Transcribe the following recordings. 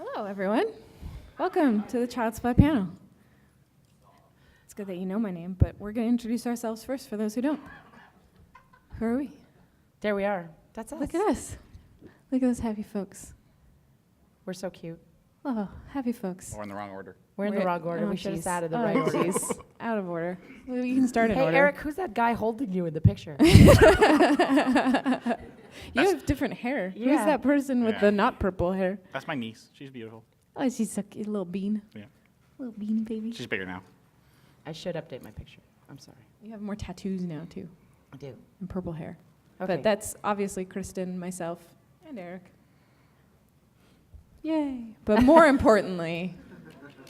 Hello, everyone. Welcome to the Child's Play panel. It's good that you know my name, but we're going to introduce ourselves first for those who don't. Who are we? There we are. That's us. Look at us. Look at those happy folks. We're so cute. Oh, happy folks. Or in the wrong order. We're in the wrong order. We should have sat in the right order. Geez. Out of order. Well, you can start in Hey, order. Eric, who's that guy holding you in the picture? You have different hair. Yeah. Who's that person with Yeah. the not purple hair? That's my niece. She's beautiful. Oh, she's a little bean. Yeah. Little bean baby. She's bigger now. I should update my picture. I'm sorry. You have more tattoos now, too, I do. and purple hair. Okay. But that's obviously Kristen, myself, and Eric. Yay. But more importantly,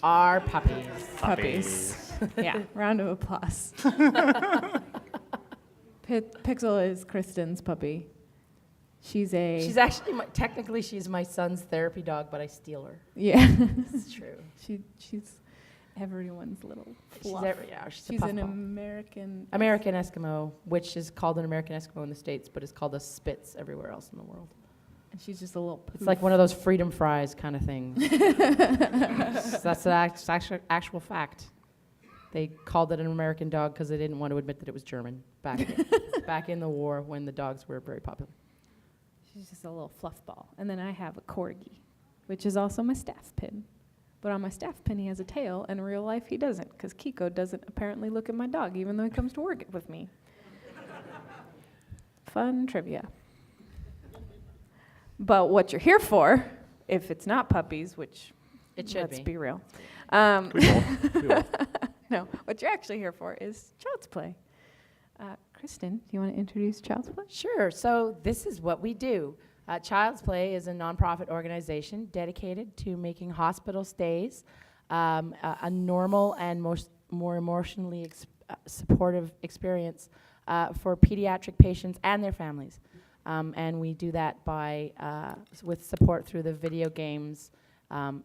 Our puppies. puppies. Yeah, round of applause. Pixel is Kristen's puppy. She's Actually, technically, she's my son's therapy dog, but I steal her. yeah. It's true. She's everyone's little She's fluff. she's a She's an puffball. American Eskimo, which is called an American Eskimo in the States, but is called a Spitz everywhere else in the world. and she's just a little poof. It's like one of those freedom fries kind of things. That's an actual fact. They called it an American dog because they didn't want to admit that it was German back in the war when the dogs were very popular. She's just a little fluff ball. And then I have a corgi, which is also my staff pin. But on my staff pin, he has a tail, and in real life, he doesn't, because Kiko doesn't apparently look at my dog, even though he comes to work with me. Fun trivia. But what you're here for, if it's not puppies, which It should let's be. be real. We both. No, what you're actually here for is Child's Play. Kristen, do you want to introduce Child's Play? Sure. So this is what we do. Child's Play is a nonprofit organization dedicated to making hospital stays a normal and more emotionally supportive experience for pediatric patients and their families. And we do that by with support through the video games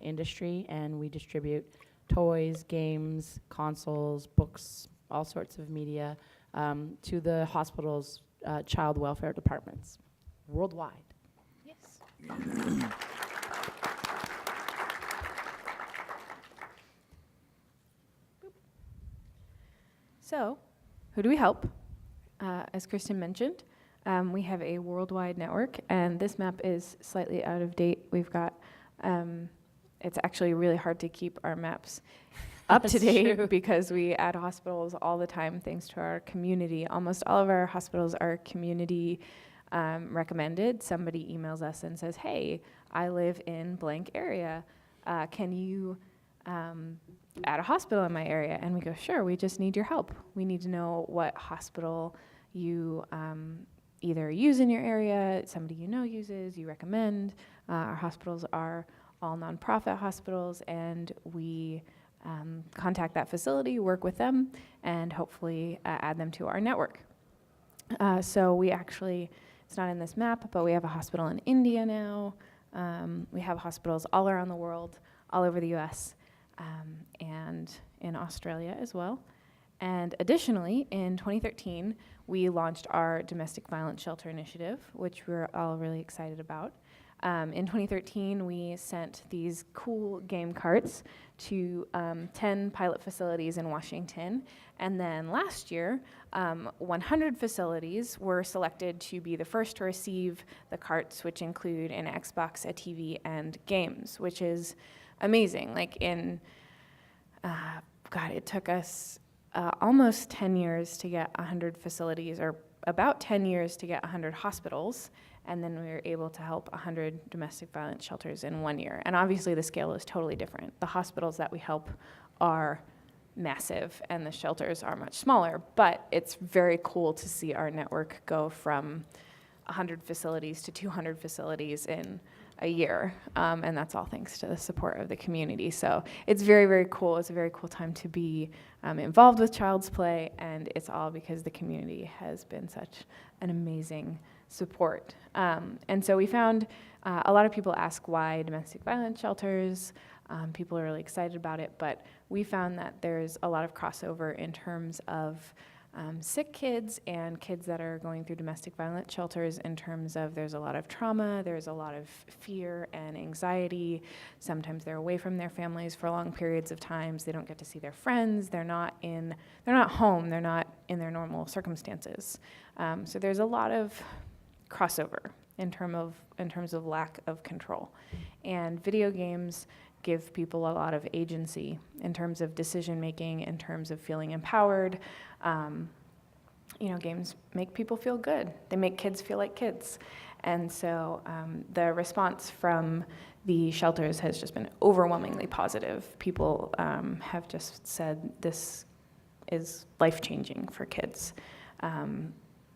industry, and we distribute toys, games, consoles, books, all sorts of media to the hospital's child welfare departments worldwide. Yes. So, who do we help? As Kristen mentioned, we have a worldwide network, and this map is slightly out of date. We've got, it's actually really hard to keep our maps up to That's date true. because we add hospitals all the time thanks to our community. Almost all of our hospitals are community recommended. Somebody emails us and says, hey, I live in blank area. Can you add a hospital in my area? And we go, sure, we just need your help. We need to know what hospital you either use in your area, somebody you know uses, you recommend. Our hospitals are all nonprofit hospitals, and we contact that facility, work with them, and hopefully add them to our network. So we actually, it's not in this map, but we have a hospital in India now. We have hospitals all around the world, all over the US, and in Australia as well. And additionally, in 2013, we launched our domestic violence shelter initiative, which we're all really excited about. In 2013, we sent these cool game carts to 10 pilot facilities in Washington. And then last year, 100 facilities were selected to be the first to receive the carts, which include an Xbox, a TV, and games, which is amazing. Like it took us almost 10 years to get 100 facilities, or about 10 years to get 100 hospitals. And then we were able to help 100 domestic violence shelters in 1 year. And obviously the scale is totally different. The hospitals that we help are massive, and the shelters are much smaller. But it's very cool to see our network go from 100 facilities to 200 facilities in a year. And that's all thanks to the support of the community. So it's very, very cool. It's a very cool time to be involved with Child's Play, and it's all because the community has been such an amazing support. And so we found a lot of people ask why domestic violence shelters. People are really excited about it, but we found that there's a lot of crossover in terms of sick kids and kids that are going through domestic violence shelters in terms of there's a lot of trauma, there's a lot of fear and anxiety. Sometimes they're away from their families for long periods of times. They don't get to see their friends. They're not home. They're not in their normal circumstances. So there's a lot of crossover in terms of lack of control. And video games give people a lot of agency in terms of decision making, in terms of feeling empowered. Games make people feel good. They make kids feel like kids. And so the response from the shelters has just been overwhelmingly positive. People have just said this is life-changing for kids.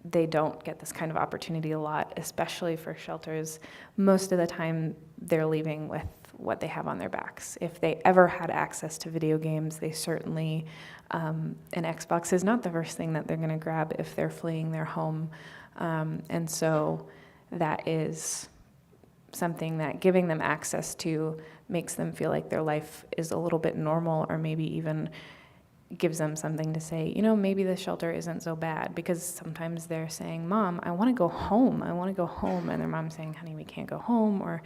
They don't get this kind of opportunity a lot, especially for shelters. Most of the time, they're leaving with what they have on their backs. If they ever had access to video games, they certainly, an Xbox is not the first thing that they're going to grab if they're fleeing their home. And so that is something that giving them access to makes them feel like their life is a little bit normal, or maybe even gives them something to say, maybe the shelter isn't so bad, because sometimes they're saying, Mom, I want to go home. I want to go home. And their mom's saying, honey, we can't go home. Or,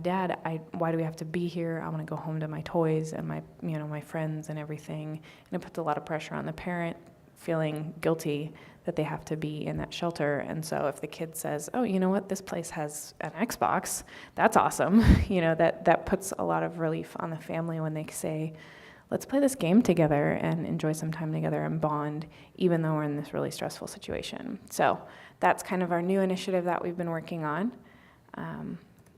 Dad, why do we have to be here? I want to go home to my toys and my friends and everything. And it puts a lot of pressure on the parent, feeling guilty that they have to be in that shelter. And so if the kid says, oh, you know what, this place has an Xbox, that's awesome. That puts a lot of relief on the family when they say, let's play this game together and enjoy some time together and bond, even though we're in this really stressful situation. So that's kind of our new initiative that we've been working on.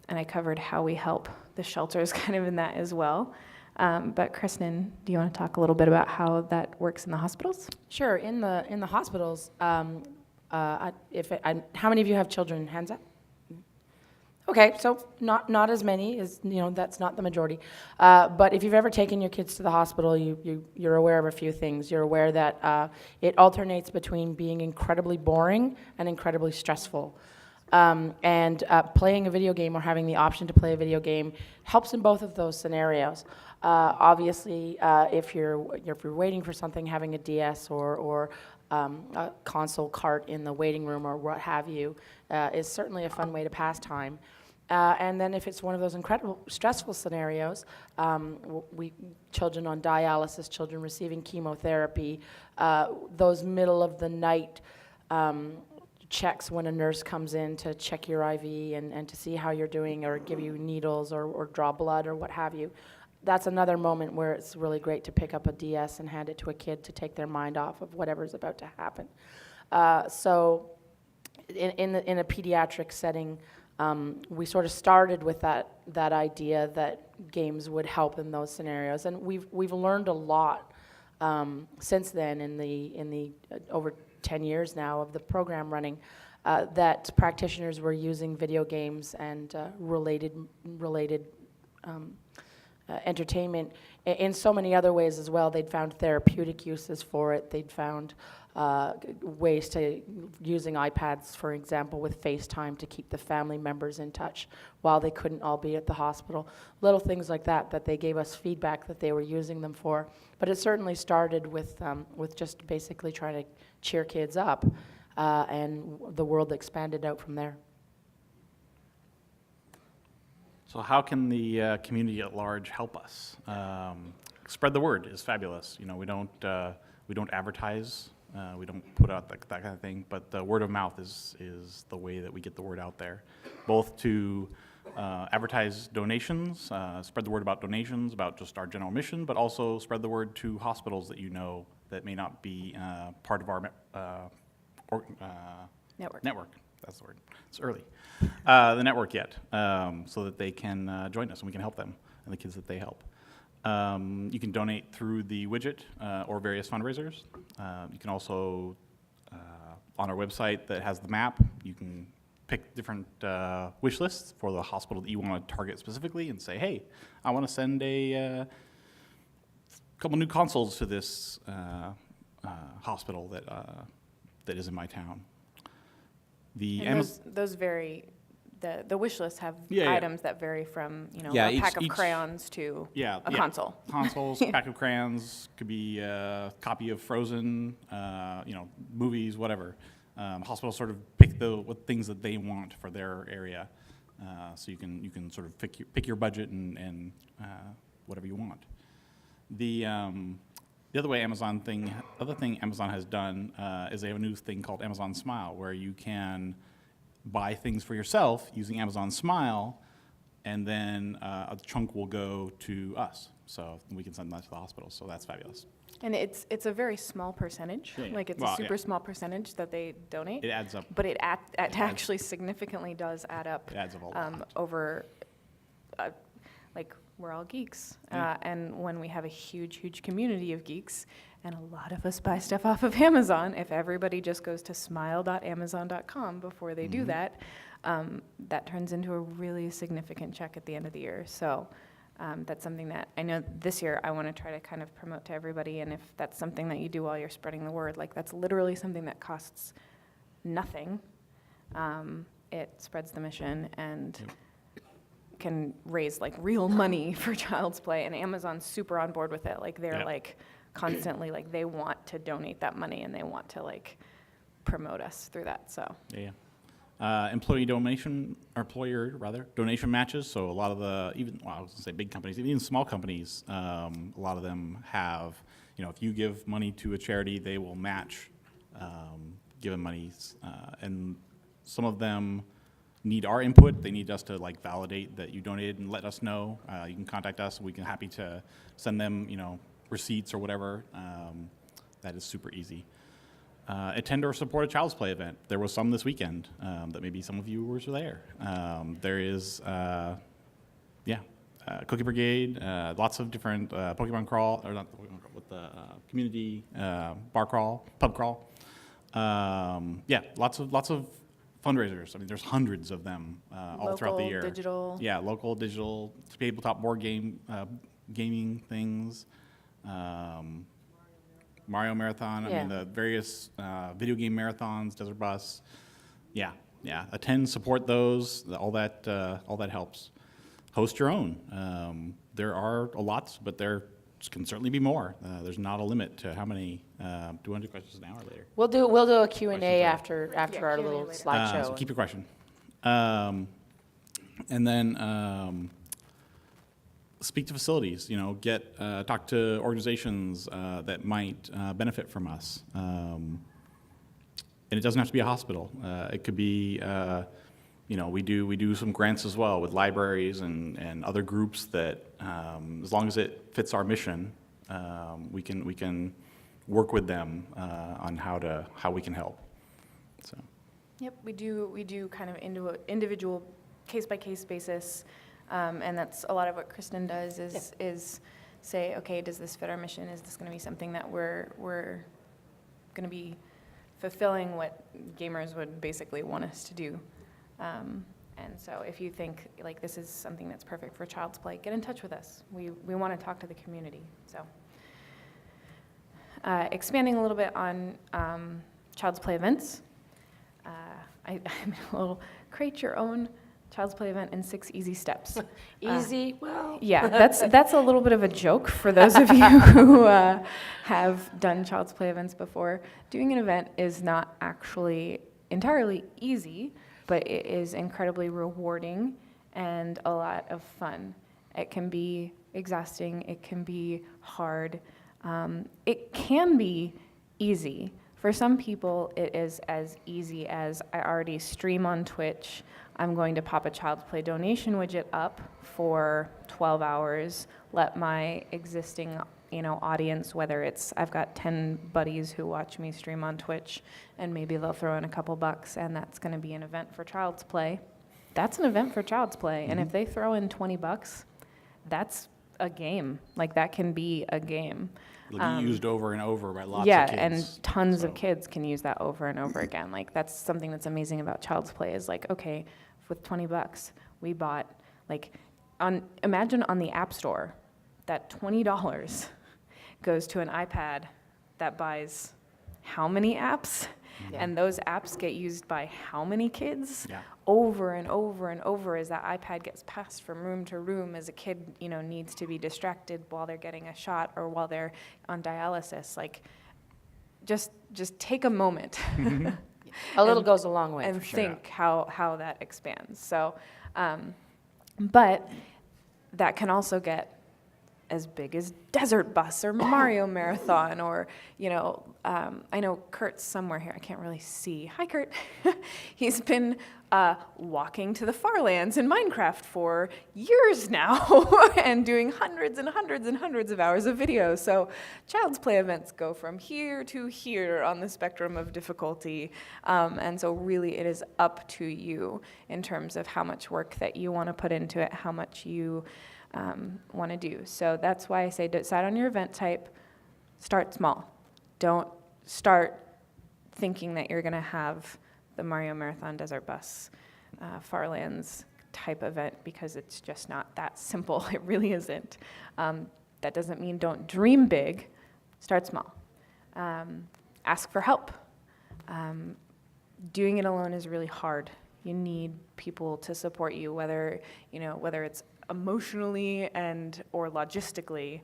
And I covered how we help the shelters kind of in that as well. But Kristen, do you want to talk a little bit about how that works in the hospitals? Sure. In the hospitals, how many of you have children? Hands up. Okay, so not as many, as that's not the majority. But if you've ever taken your kids to the hospital, you're aware of a few things. You're aware that it alternates between being incredibly boring and incredibly stressful. And playing a video game or having the option to play a video game helps in both of those scenarios. Obviously, if you're waiting for something, having a DS or a console cart in the waiting room or what have you is certainly a fun way to pass time. And then if it's one of those incredible stressful scenarios, children on dialysis, children receiving chemotherapy, those middle of the night checks when a nurse comes in to check your IV and to see how you're doing or give you needles or draw blood or what have you. That's another moment where it's really great to pick up a DS and hand it to a kid to take their mind off of whatever's about to happen. So in a pediatric setting, we sort of started with that idea that games would help in those scenarios, and we've learned a lot since then in the over 10 years now of the program running, that practitioners were using video games and related entertainment in so many other ways as well. They'd found therapeutic uses for it. They'd found ways to using iPads, for example, with FaceTime to keep the family members in touch while they couldn't all be at the hospital. Little things like that they gave us feedback that they were using them for. But it certainly started with just basically trying to cheer kids up, and the world expanded out from there. So how can the community at large help us? Spread the word is fabulous. We don't advertise. We don't put out that kind of thing, but the word of mouth is the way that we get the word out there, both to advertise donations, spread the word about donations, about just our general mission, but also spread the word to hospitals that may not be part of our network. That's the word. It's early. The network yet, so that they can join us and we can help them and the kids that they help. You can donate through the widget or various fundraisers. You can also, on our website that has the map, you can pick different wish lists for the hospital that you want to target specifically and say, hey, I want to send a couple new consoles to this hospital that is in my town. Those vary the wish lists have Yeah, yeah. items that vary from, you know, Yeah, a pack of each- crayons to Yeah, a yeah. console. Consoles, pack of crayons, could be a copy of Frozen, you know, movies, whatever. Hospitals sort of pick what things that they want for their area, so you can sort of pick your budget and whatever you want. The other thing Amazon has done is they have a new thing called Amazon Smile, where you can buy things for yourself using Amazon Smile, and then a chunk will go to us, so we can send that to the hospital. So that's fabulous. And it's a very small percentage, Yeah, yeah. like it's Well, a super yeah. small percentage that they donate. It adds up. But it actually significantly does add up. It adds up a lot. Over, like, we're all geeks. Yeah. And when we have a huge community of geeks, and a lot of us buy stuff off of Amazon, if everybody just goes to smile.amazon.com before they do that, that turns into a really significant check at the end of the year. So that's something that I know this year I want to try to kind of promote to everybody. And if that's something that you do while you're spreading the word, like that's literally something that costs nothing. It spreads the mission and can raise like real money for Child's Play, and Amazon's super on board with it. Like they're Yeah. like constantly like they want to donate that money and they want to like promote us through that. So Yeah. Employer donation matches. So a lot of I was gonna say big companies, even small companies, a lot of them have, you know, if you give money to a charity, they will match given monies, and some of them need our input. They need us to like validate that you donated and let us know. You can contact us. We can happy to send them, you know, receipts or whatever. That is super easy. Attend or support a Child's Play event. There was some this weekend that maybe some of you were there. There is, Cookie Brigade, lots of different Pokemon crawl, or not Pokemon crawl, with the community bar crawl, pub crawl. Lots of fundraisers. I mean, there's hundreds of them all throughout the local, year. digital. Yeah, local, digital, tabletop board gaming things. Mario Marathon, I Yeah. mean, the various video game marathons, Desert Bus. Yeah. Attend, support those, all that helps. Host your own. There are a lot, but there can certainly be more. There's not a limit to how many. Do you want to do questions now or later? We'll do a Q&A Questions after Yeah, our Q&A little later. slideshow. So keep your question. And then speak to facilities, you know, talk to organizations that might benefit from us. And it doesn't have to be a hospital. It could be, you know, we do some grants as well with libraries and other groups that, as long as it fits our mission, we can work with them on how we can help. So. Yep, we do kind of individual case-by-case basis, and that's a lot of what Kristen does is say, okay, does this fit our mission? Is this going to be something that we're going to be fulfilling what gamers would basically want us to do? And so if you think like this is something that's perfect for Child's Play, get in touch with us. We want to talk to the community. So expanding a little bit on Child's Play events, I'm a little create your own Child's Play event in 6 easy steps. Easy, well. Yeah, that's a little bit of a joke for those of you who have done Child's Play events before. Doing an event is not actually entirely easy, but it is incredibly rewarding and a lot of fun. It can be exhausting, it can be hard, it can be easy. For some people, it is as easy as I already stream on Twitch. I'm going to pop a Child's Play donation widget up for 12 hours, let my existing, audience, whether it's I've got 10 buddies who watch me stream on Twitch, and maybe they'll throw in a couple bucks, and that's going to be an event for Child's Play. That's an event for Child's Play, and if they throw in 20 bucks, that's a game. Like, that can be a game. It'll be used over and over by lots of Yeah, kids. and tons of kids can use that over and over again. Like, that's something that's amazing about Child's Play is like, okay, with 20 bucks, we bought, imagine on the App Store that $20 goes to an iPad that buys how many apps? Yeah. And those apps get used by how many kids? Yeah. Over and over and over as that iPad gets passed from room to room as a kid, needs to be distracted while they're getting a shot or while they're on dialysis. Like, just take a moment A little goes a long way. and for sure. think how that expands. So, but that can also get as big as Desert Bus or Mario Marathon or, I know Kurt's somewhere here. I can't really see. Hi, Kurt. He's been walking to the Farlands in Minecraft for years now and doing hundreds and hundreds and hundreds of hours of video. So Child's Play events go from here to here on the spectrum of difficulty. And so really it is up to you in terms of how much work that you want to put into it, how much you want to do. So that's why I say decide on your event type, start small. Don't start thinking that you're going to have the Mario Marathon, Desert Bus, Farlands type event, because it's just not that simple. It really isn't. That doesn't mean don't dream big. Start small. Ask for help. Doing it alone is really hard. You need people to support you, whether it's emotionally or logistically.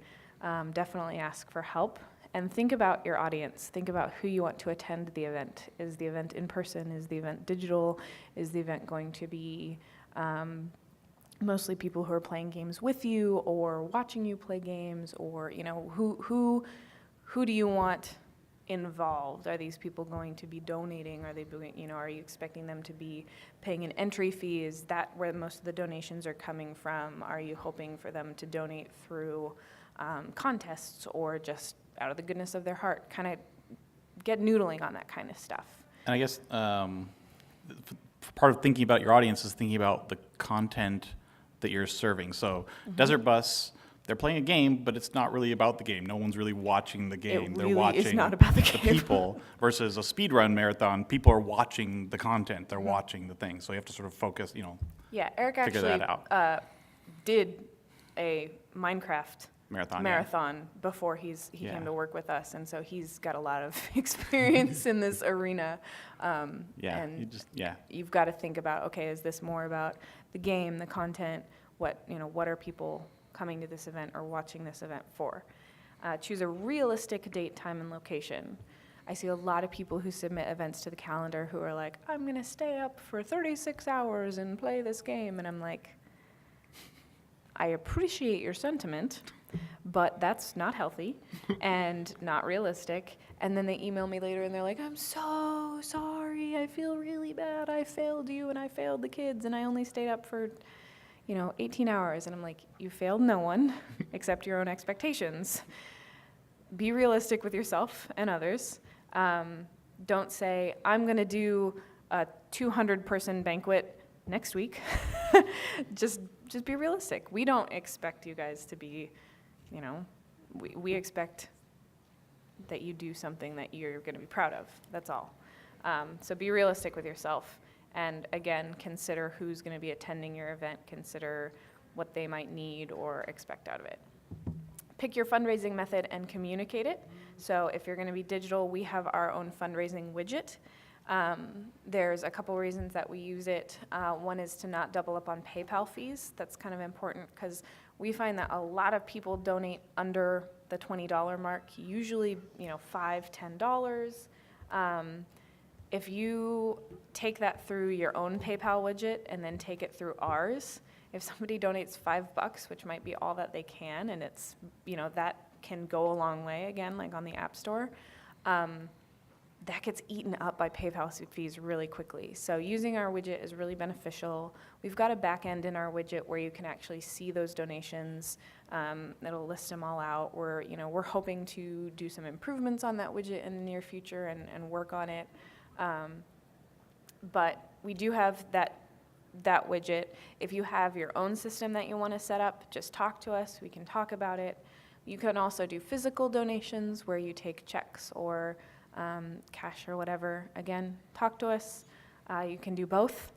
Definitely ask for help. And think about your audience. Think about who you want to attend the event. Is the event in person? Is the event digital? Is the event going to be mostly people who are playing games with you or watching you play games? Or, who do you want involved? Are these people going to be donating? Are they doing, are you expecting them to be paying an entry fee? Is that where most of the donations are coming from? Are you hoping for them to donate through contests or just out of the goodness of their heart? Kind of get noodling on that kind of stuff. And I guess part of thinking about your audience is thinking about the content that you're serving. So Desert Bus, they're playing a game, but it's not really about the game. No one's really watching the game. They're really watching is not about the game. people. Versus a speedrun marathon, people are watching the content. They're watching the thing. So you have to sort of focus, Yeah, Eric figure actually that out. did a Minecraft Marathon. marathon before he Yeah. came to work with us, and so he's got a lot of experience in this arena. Yeah. And Yeah. you've got to think about, okay, is this more about the game, the content? What are people coming to this event or watching this event for? Choose a realistic date, time, and location. I see a lot of people who submit events to the calendar who are like, I'm going to stay up for 36 hours and play this game. And I'm like, I appreciate your sentiment, but that's not healthy and not realistic. And then they email me later and they're like, I'm so sorry. I feel really bad. I failed you and I failed the kids and I only stayed up for 18 hours. And I'm like, you failed no one except your own expectations. Be realistic with yourself and others. Don't say, I'm going to do a 200-person banquet next week. Just be realistic. We don't expect you guys to be, we expect that you do something that you're going to be proud of. That's all. So be realistic with yourself. And again, consider who's going to be attending your event. Consider what they might need or expect out of it. Pick your fundraising method and communicate it. So if you're going to be digital, we have our own fundraising widget. There's a couple reasons that we use it. One is to not double up on PayPal fees. That's kind of important because we find that a lot of people donate under the $20 mark, usually $5, $10. If you take that through your own PayPal widget and then take it through ours, if somebody donates $5, which might be all that they can, and it's, that can go a long way, again, like on the App Store, that gets eaten up by PayPal fees really quickly. So using our widget is really beneficial. We've got a back end in our widget where you can actually see those donations. It'll list them all out. We're hoping to do some improvements on that widget in the near future and work on it. But we do have that widget. If you have your own system that you want to set up, just talk to us. We can talk about it. You can also do physical donations where you take checks or cash or whatever. Again, talk to us. You can do both.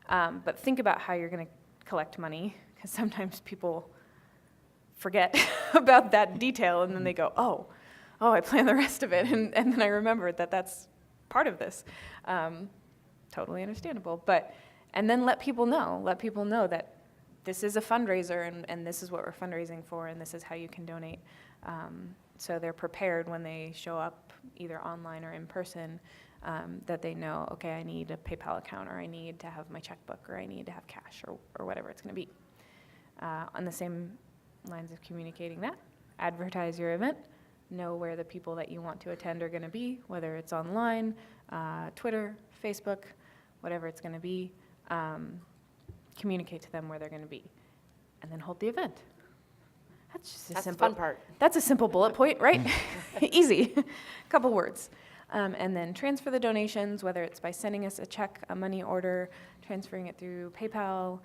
But think about how you're going to collect money, because sometimes people forget about that detail and then they go, oh, I planned the rest of it. And then I remembered that that's part of this. Totally understandable. And then let people know that this is a fundraiser and this is what we're fundraising for and this is how you can donate. So they're prepared when they show up either online or in person, that they know, okay, I need a PayPal account, or I need to have my checkbook, or I need to have cash, or whatever it's going to be. On the same lines of communicating that, advertise your event, know where the people that you want to attend are going to be, whether it's online, Twitter, Facebook, whatever it's going to be. Communicate to them where they're going to be, and then hold the event. That's just That's a simple the fun part. That's a simple bullet point, right? Easy. Couple words. And then transfer the donations, whether it's by sending us a check, a money order, transferring it through PayPal,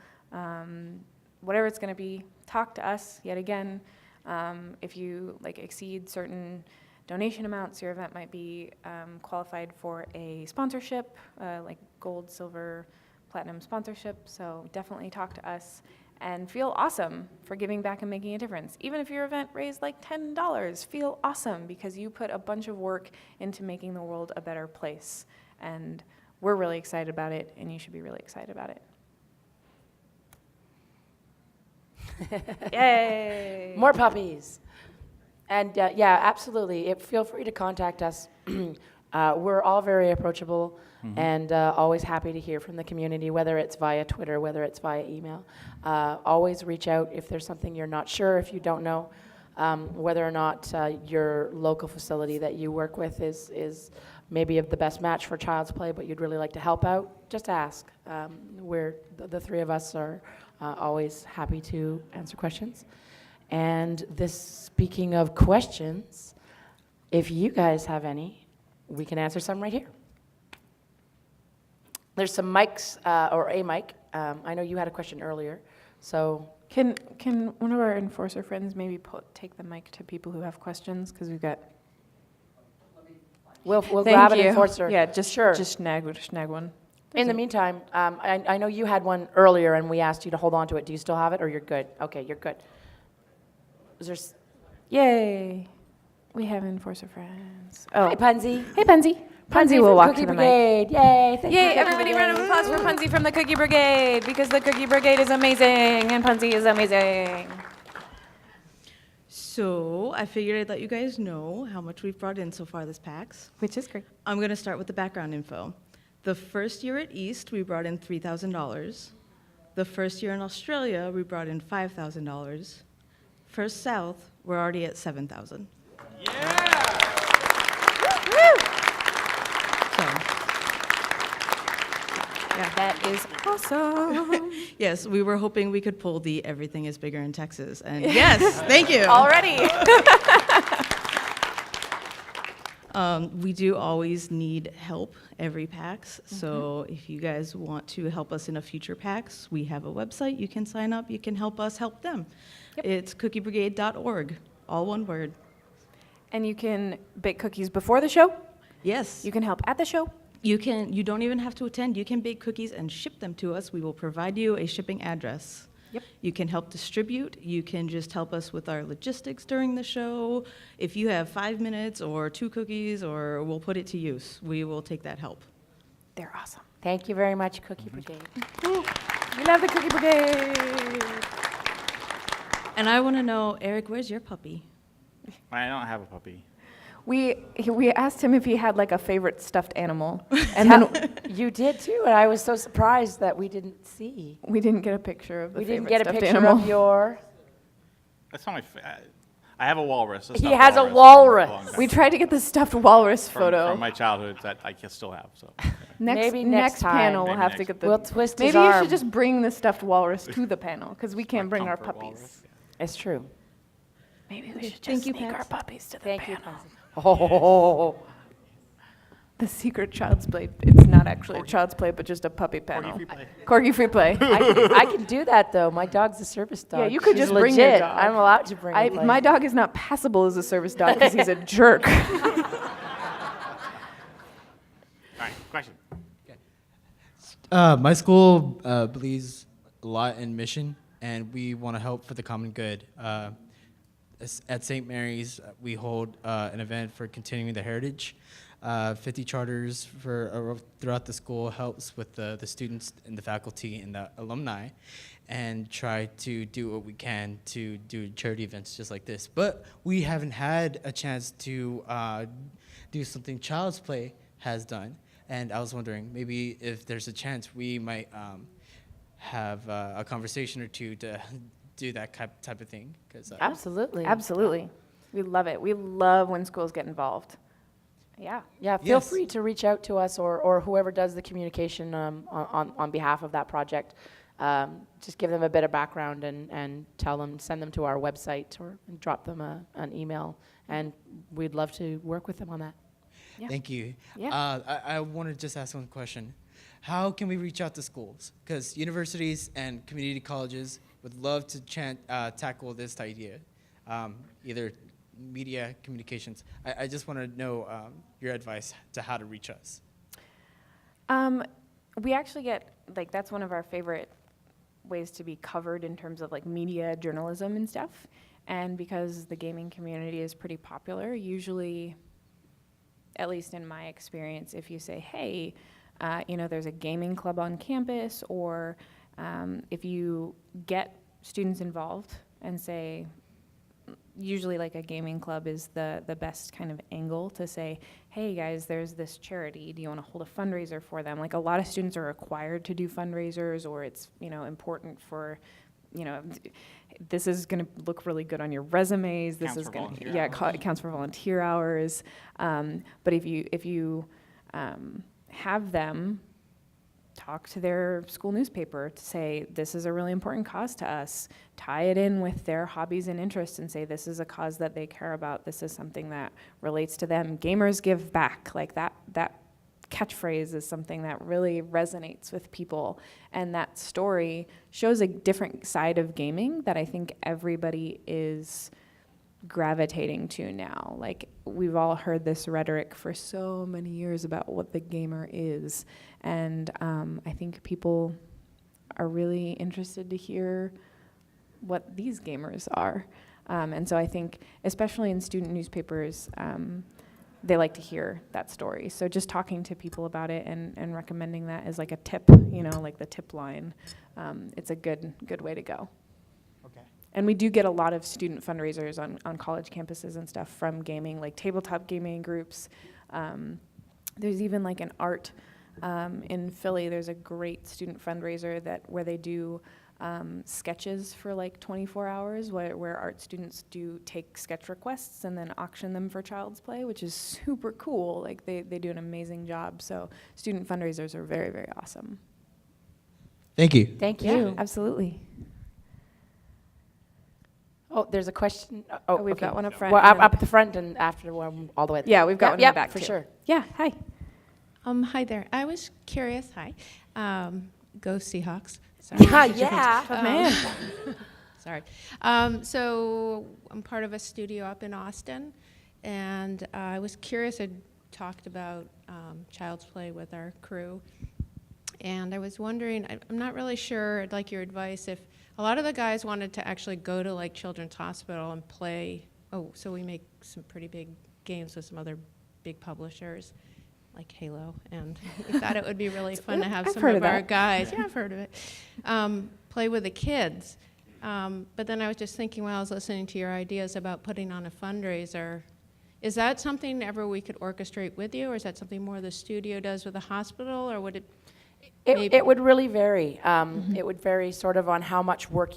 whatever it's going to be. Talk to us yet again. If you exceed certain donation amounts, your event might be qualified for a sponsorship, like gold, silver, platinum sponsorship. So definitely talk to us. And feel awesome for giving back and making a difference. Even if your event raised like $10, feel awesome because you put a bunch of work into making the world a better place. And we're really excited about it, and you should be really excited about it. Yay! More puppies. And yeah, absolutely. Feel free to contact us. We're all very approachable and always happy to hear from the community, whether it's via Twitter, whether it's via email. Always reach out if there's something you're not sure, if you don't know, whether or not your local facility that you work with is maybe the best match for Child's Play, but you'd really like to help out, just ask. The three of us are always happy to answer questions. And speaking of questions, if you guys have any, we can answer some right here. There's some mics, or a mic. I know you had a question earlier, so. Can one of our enforcer friends maybe take the mic to people who have questions? Because we've got. We'll Thank grab an you. enforcer. Yeah, just snag one. In the meantime, I know you had one earlier, and we asked you to hold on to it. Do you still have it, or you're good? Okay, you're good. Is there? Yay! We have enforcer friends. Oh, Hi, Punzi. Hey, Punzi. Punzi will from walk Cookie to the mic. Brigade. Yay! Thank you, Yay! Cookie Everybody, round of Brigade. applause for Punzi from the Cookie Brigade, because the Cookie Brigade is amazing and Punzi is amazing. So I figured I'd let you guys know how much we've brought in so far this PAX. Which is great. I'm going to start with the background info. The first year at East, we brought in $3,000. The first year in Australia, we brought in $5,000. First South, we're already at $7,000. That is awesome. Yes, we were hoping we could pull the everything is bigger in Texas. And yes, thank you. Already. We do always need help every PAX. So if you guys want to help us in a future PAX, we have a website. You can sign up. You can help us help them. Yep. It's cookiebrigade.org, all one word. And you can bake cookies before the show. Yes. You can help at the show. You don't even have to attend. You can bake cookies and ship them to us. We will provide you a shipping address. Yep. You can help distribute. You can just help us with our logistics during the show. If you have 5 minutes or 2 cookies, or we'll put it to use, we will take that help. They're awesome. Thank you very much, Cookie Brigade. We love the Cookie Brigade. And I want to know, Eric, where's your puppy? I don't have a puppy. We asked him if he had like a favorite stuffed animal, and then You did too, and I was so surprised that we didn't see. we didn't get a picture of the We favorite didn't get a stuffed picture animal. of your. That's not I have a walrus. He has a walrus. We tried to get the stuffed walrus from, photo. from my childhood that I can still have. So Maybe next time. panel we'll Maybe have to next get the. We'll twist his Maybe you arm. should just bring the stuffed walrus to the panel because we can't my bring our comfort puppies. walrus. It's true. Maybe we should just Thank you, sneak our Pax. puppies to the Thank you, panel. Pansy. Oh, The secret Child's Play. It's not actually a Child's Play, but just a puppy panel. Corgi free play. Corgi free play. I can do that though. My dog's a service dog. Yeah, you could She's just bring your legit. dog. I'm allowed to bring. a My dog is not passable as a service dog because he's a jerk. All right, question. My school believes a lot in mission, and we want to help for the common good. At St. Mary's, we hold an event for continuing the heritage. 50 charters throughout the school helps with the students and the faculty and the alumni, and try to do what we can to do charity events just like this. But we haven't had a chance to do something Child's Play has done, and I was wondering maybe if there's a chance we might have a conversation or two to do that type of thing. Absolutely. Absolutely. We love it. We love when schools get involved. Yeah. Yeah, feel Yes. free to reach out to us or whoever does the communication on behalf of that project. Just give them a bit of background and send them to our website or drop them an email, and we'd love to work with them on that. Yeah. Thank you. Yeah. I want to just ask one question. How can we reach out to schools? Because universities and community colleges would love to tackle this idea, either media communications. I just want to know your advice to how to reach us. We actually get, like, that's one of our favorite ways to be covered in terms of like media journalism and stuff. And because the gaming community is pretty popular, usually, at least in my experience, if you say, hey, there's a gaming club on campus, or if you get students involved and say, usually like a gaming club is the best kind of angle to say, hey guys, there's this charity, do you want to hold a fundraiser for them? Like, a lot of students are required to do fundraisers, or it's, important for, this is going to look really good on your resumes. This Counts is for going volunteer to, hours. it counts for volunteer hours. But if you have them talk to their school newspaper to say, this is a really important cause to us, tie it in with their hobbies and interests and say, this is a cause that they care about, this is something that relates to them. Gamers give back, like that catchphrase is something that really resonates with people, and that story shows a different side of gaming that I think everybody is gravitating to now. Like, we've all heard this rhetoric for so many years about what the gamer is, and I think people are really interested to hear what these gamers are. And so I think, especially in student newspapers, they like to hear that story. So just talking to people about it and recommending that as like a tip, like the tip line, it's a good way to go. Okay. And we do get a lot of student fundraisers on college campuses and stuff from gaming, like tabletop gaming groups. There's even like an art in Philly. There's a great student fundraiser where they do sketches for like 24 hours, where art students do take sketch requests and then auction them for Child's Play, which is super cool. Like, they do an amazing job. So student fundraisers are very, very awesome. Thank you. Thank Yeah, you. absolutely. Oh, there's a question. We've got one up front. Well, and then- up at the front and after one all the way. Yeah, we've got one in the Yep, back for too. sure. Yeah, hi. Hi there. I was curious. Hi. Go Seahawks. Sorry. Yeah. Man. Sorry. So I'm part of a studio up in Austin, and I was curious. I talked about Child's Play with our crew, and I was wondering, I'm not really sure, I'd like your advice, if a lot of the guys wanted to actually go to like Children's Hospital and play. So we make some pretty big games with some other big publishers, like Halo, and we thought it would be really fun to have I've some heard of of our that. guys, yeah, I've heard of it, play with the kids. But then I was just thinking while I was listening to your ideas about putting on a fundraiser, is that something ever we could orchestrate with you, or is that something more the studio does with the hospital, or would it? Maybe. It would really vary. It would vary sort of on how much work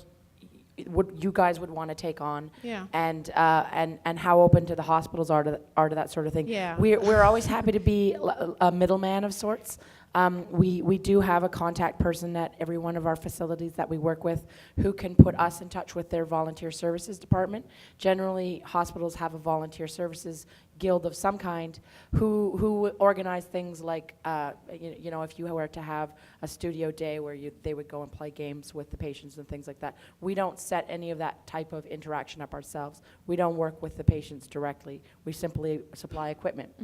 you guys would want to take on, Yeah. and how open to the hospitals are to that sort of thing. Yeah. We're always happy to be a middleman of sorts. We do have a contact person at every one of our facilities that we work with who can put us in touch with their volunteer services department. Generally, hospitals have a volunteer services guild of some kind who organize things like, if you were to have a studio day where they would go and play games with the patients and things like that. We don't set any of that type of interaction up ourselves. We don't work with the patients directly. We simply supply equipment.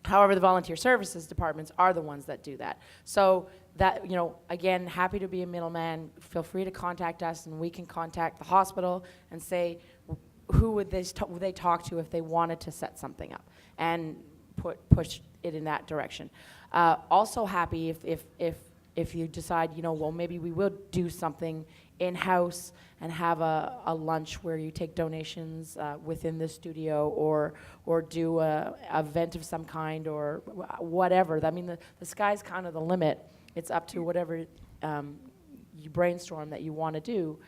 However, the volunteer services departments are the ones that do that. So that, again, happy to be a middleman. Feel free to contact us, and we can contact the hospital and say, who would they talk to if they wanted to set something up? And push it in that direction. Also happy if you decide, well, maybe we will do something in-house and have a lunch where you take donations within the studio, or do a event of some kind, or whatever. I mean, the sky's kind of the limit. It's up to whatever you brainstorm that you want to do.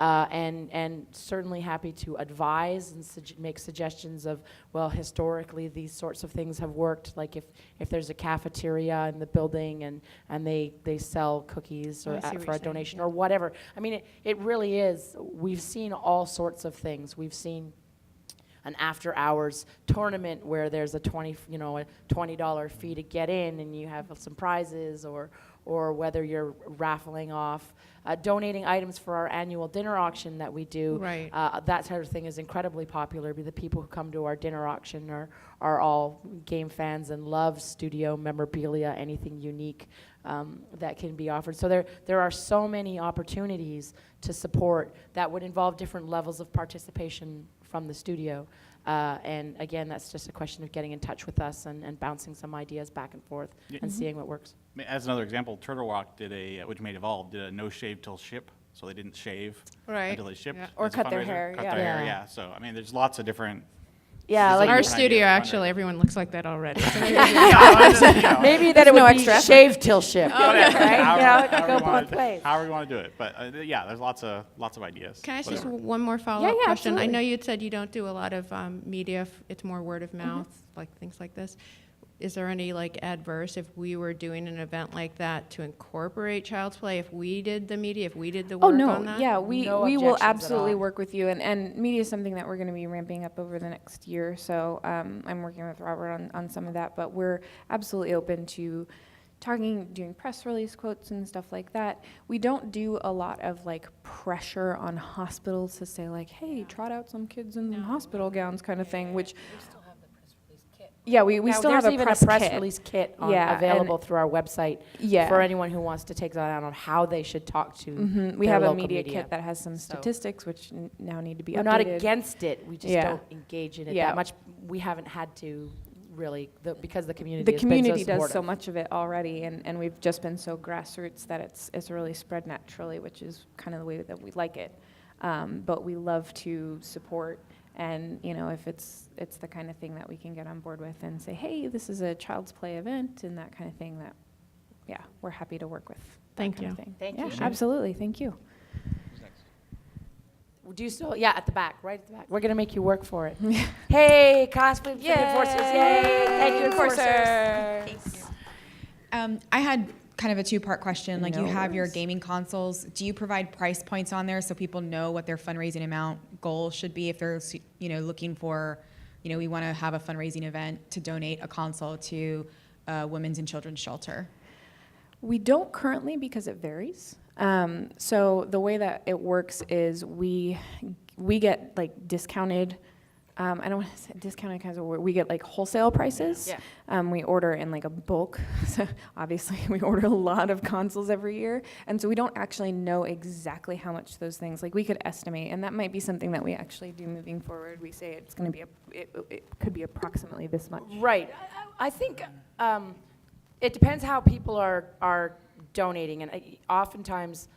And certainly happy to advise and make suggestions of, well, historically these sorts of things have worked, like if there's a cafeteria in the building and they sell cookies or for a donation or whatever. I mean, it really is. We've seen all sorts of things. We've seen an after hours tournament where there's a $20 fee to get in, and you have some prizes, or whether you're raffling off, donating items for our annual dinner auction that we do. Right. That sort of thing is incredibly popular. The people who come to our dinner auction are all game fans and love studio memorabilia, anything unique that can be offered. So there are so many opportunities to support that would involve different levels of participation from the studio. And again, that's just a question of getting in touch with us and bouncing some ideas back and forth and seeing what works. As another example, Turtle Rock did which made Evolve, did a no shave till ship, so they didn't shave until they shipped. Yeah. Or as a cut their fundraiser. hair, Cut yeah. their hair, Yeah. yeah. So, I mean, there's lots of different. Yeah, like Our different studio, ideas, actually, everyone looks like that already. So maybe maybe that it would no be extra effort. shave till ship. Whatever, Right? It could however go we wanna both ways. However you want to do it, but yeah, there's lots of ideas. Can I ask just Whatever. one more follow-up yeah, question? I absolutely. know you said you don't do a lot of media. It's more word of mouth, like things like this. Is there any adverse if we were doing an event like that to incorporate Child's Play? If we did the media, if we did the work on that? Yeah, we No will objections at absolutely all. work with you, and media is something that we're going to be ramping up over the next year. So I'm working with Robert on some of that, but we're absolutely open to doing press release quotes and stuff like that. We don't do a lot of pressure on hospitals to say hey, trot out some kids in hospital gowns kind of thing, which. Yeah, we Now, still have there's a even press a press kit. release kit Yeah, available through our website Yeah. for anyone who wants to take that out on how they should talk to We their have a local media kit that has some So- statistics, which now need to be We're updated. not against it. We just Yeah. don't engage in it Yeah. that much. We haven't had to really because the community The has community been so does so supportive. much of it already, and we've just been so grassroots that it's really spread naturally, which is kind of the way that we like it. But we love to support, and if it's the kind of thing that we can get on board with and say, hey, this is a Child's Play event and that kind of thing, that we're happy to work with. That Thank kind of you. thing. Thank Yeah, you. absolutely. Thank you. Do you still? Yeah, at the back, right at the back. We're gonna make you work for it. Hey, cosplay for the enforcers! Yay! Thank you, enforcers. I had kind of a two-part question. You No have your worries. gaming consoles. Do you provide price points on there so people know what their fundraising amount goal should be if they're looking for, we want to have a fundraising event to donate a console to a women's and children's shelter? We don't currently because it varies. So the way that it works is we get discounted. I don't want to say discounted kinds of word. We get wholesale prices. Yeah. We order in a bulk. So obviously we order a lot of consoles every year, and so we don't actually know exactly how much those things. We could estimate, and that might be something that we actually do moving forward. We say it's going to be it could be approximately this much. Right. I think it depends how people are donating, and oftentimes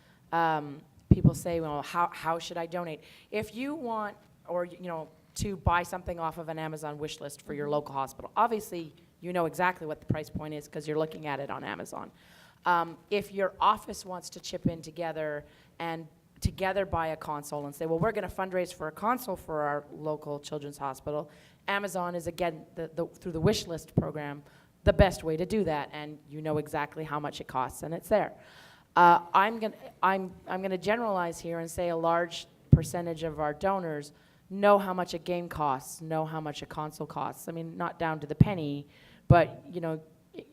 people say, well, how should I donate? If you want, or to buy something off of an Amazon wish list for your local hospital, obviously you know exactly what the price point is because you're looking at it on Amazon. If your office wants to chip in together and together buy a console and say, well, we're going to fundraise for a console for our local children's hospital, Amazon is, again, through the wish list program, the best way to do that, and you know exactly how much it costs, and it's there. I'm gonna generalize here and say a large percentage of our donors know how much a game costs, know how much a console costs. I mean, not down to the penny, but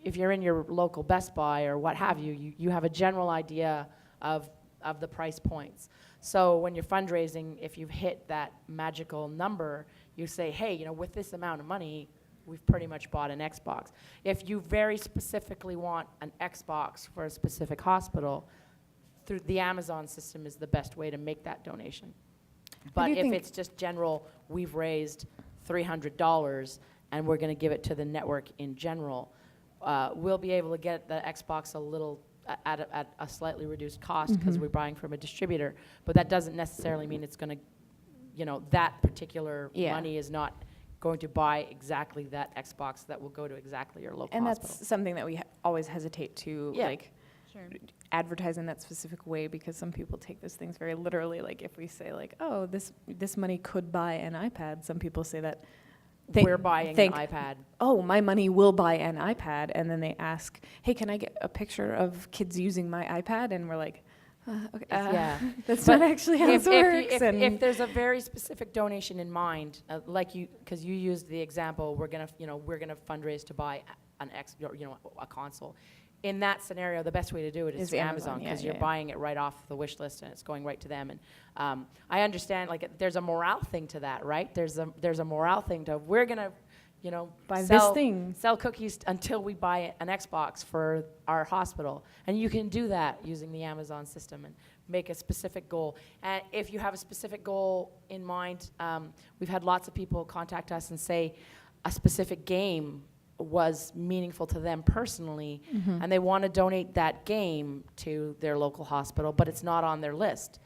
if you're in your local Best Buy or what have you, you have a general idea of the price points. So when you're fundraising, if you've hit that magical number, you say, hey, with this amount of money, we've pretty much bought an Xbox. If you very specifically want an Xbox for a specific hospital, through the Amazon system is the best way to make that donation. But do if think- it's just general, we've raised $300, and we're going to give it to the network in general, we'll be able to get the Xbox a little at a slightly reduced cost because we're buying from a distributor. But that doesn't necessarily mean it's going to, that particular money is not going to buy exactly that Xbox that will go to exactly your local And hospital. that's something that we always hesitate to like Sure. advertise in that specific way, because some people take those things very literally. Like if we say like, oh, this money could buy an iPad, some people say that We're buying an iPad. oh, my money will buy an iPad, and then they ask, hey, can I get a picture of kids using my iPad? And we're like, okay, Yeah. that's But not actually how this works. if there's a very specific donation in mind, because you used the example, we're gonna fundraise to buy a console. In that scenario, the best way to do it is Is through Amazon, Amazon, because yeah, you're yeah. buying it right off the wish list and it's going right to them. And I understand, like, there's a morale thing to that, right? There's a morale thing to, we're gonna, Buy sell, this thing. sell cookies until we buy an Xbox for our hospital. And you can do that using the Amazon system and make a specific goal. And if you have a specific goal in mind, we've had lots of people contact us and say a specific game was meaningful to them personally, and they want to donate that game to their local hospital, but it's not on their list.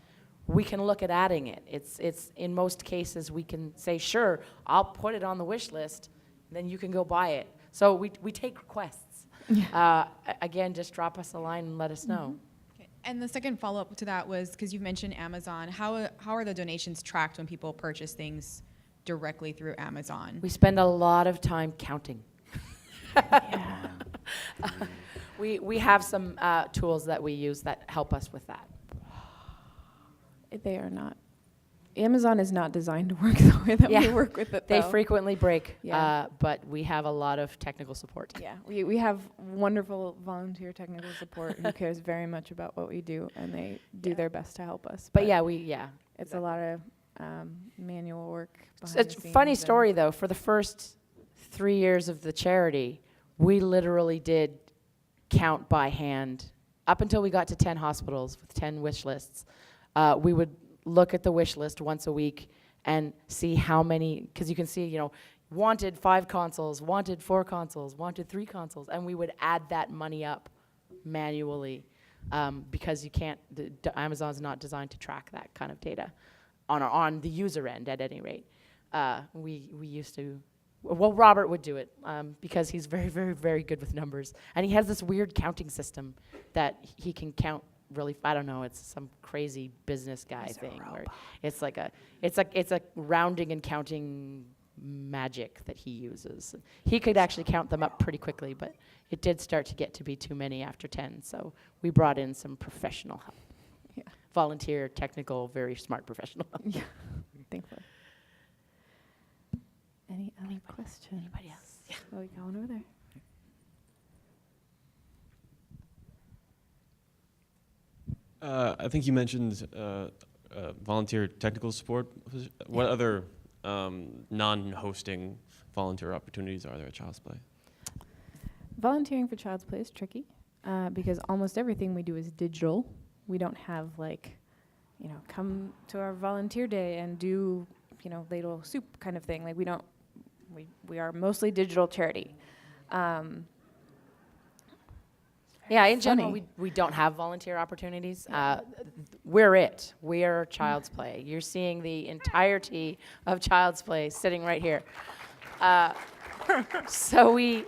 We can look at adding it. It's in most cases we can say, sure, I'll put it on the wish list, then you can go buy it. So we take requests. Again, just drop us a line and let us know. Okay. And the second follow-up to that was, because you've mentioned Amazon, how are the donations tracked when people purchase things directly through Amazon? We spend a lot of time counting. We have some tools that we use that help us with that. They are not. Amazon is not designed to work the way that we Yeah. work with it, They though. frequently break, Yeah. but we have a lot of technical support. Yeah, we have wonderful volunteer technical support who cares very much about what we do, and they do their best to help us. But It's a lot of manual work behind It's the a scenes. funny and- story, though. For the first 3 years of the charity, we literally did count by hand. Up until we got to 10 hospitals with 10 wish lists, we would look at the wish list once a week and see how many, because you can see, wanted 5 consoles, wanted 4 consoles, wanted 3 consoles, and we would add that money up manually, because you can't, Amazon's not designed to track that kind of data on the user end at any rate. We used to, well, Robert would do it because he's very, very, very good with numbers. And he has this weird counting system that he can count really, I don't know, it's some crazy business guy thing where it's like it's a rounding and counting magic that he uses. He could actually count them up pretty quickly, but it did start to get to be too many after 10, so we brought in some professional help. Yeah. Volunteer, technical, very smart professional help. Yeah, thankfully. Any other questions? Anybody else? Yeah. Oh, we got one over there. I think you mentioned volunteer technical support. What other non-hosting volunteer opportunities are there at Child's Play? Volunteering for Child's Play is tricky because almost everything we do is digital. We don't have come to our volunteer day and do, ladle soup kind of thing. Like we are mostly digital charity. Yeah, in general, funny. we don't have volunteer opportunities. We're Child's Play. You're seeing the entirety of Child's Play sitting right here. So we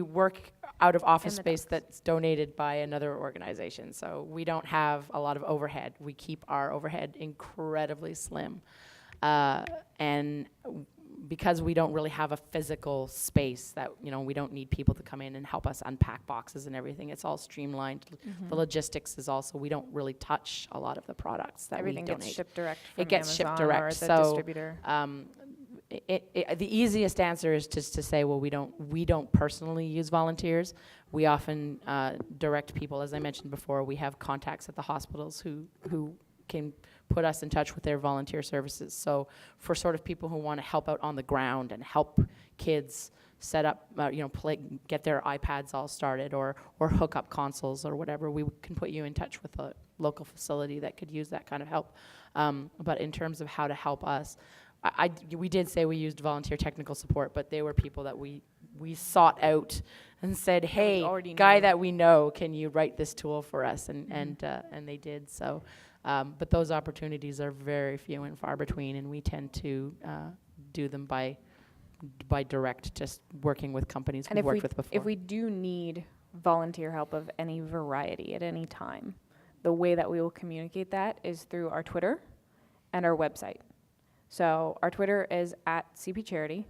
work out of office And the space that's donated by another organization. So we don't have a lot of overhead. We keep our overhead incredibly slim. And because we don't really have a physical space that, we don't need people to come in and help us unpack boxes and everything. It's all streamlined. The logistics is also, we don't really touch a lot of the products that Everything we donate. gets shipped direct from It gets shipped Amazon direct, or the so, distributor. The easiest answer is just to say, well, we don't personally use volunteers. We often direct people, as I mentioned before. We have contacts at the hospitals who can put us in touch with their volunteer services. So for sort of people who want to help out on the ground and help kids set up, get their iPads all started or hook up consoles or whatever, we can put you in touch with a local facility that could use that kind of help. But in terms of how to help us, we did say we used volunteer technical support, but they were people that we sought out and said, hey, already guy knew. that we know, can you write this tool for us? And they did. So, but those opportunities are very few and far between, and we tend to do them by direct, just working with companies we've worked with before. If we do need volunteer help of any variety at any time, the way that we will communicate that is through our Twitter and our website. So our Twitter is @CPCharity,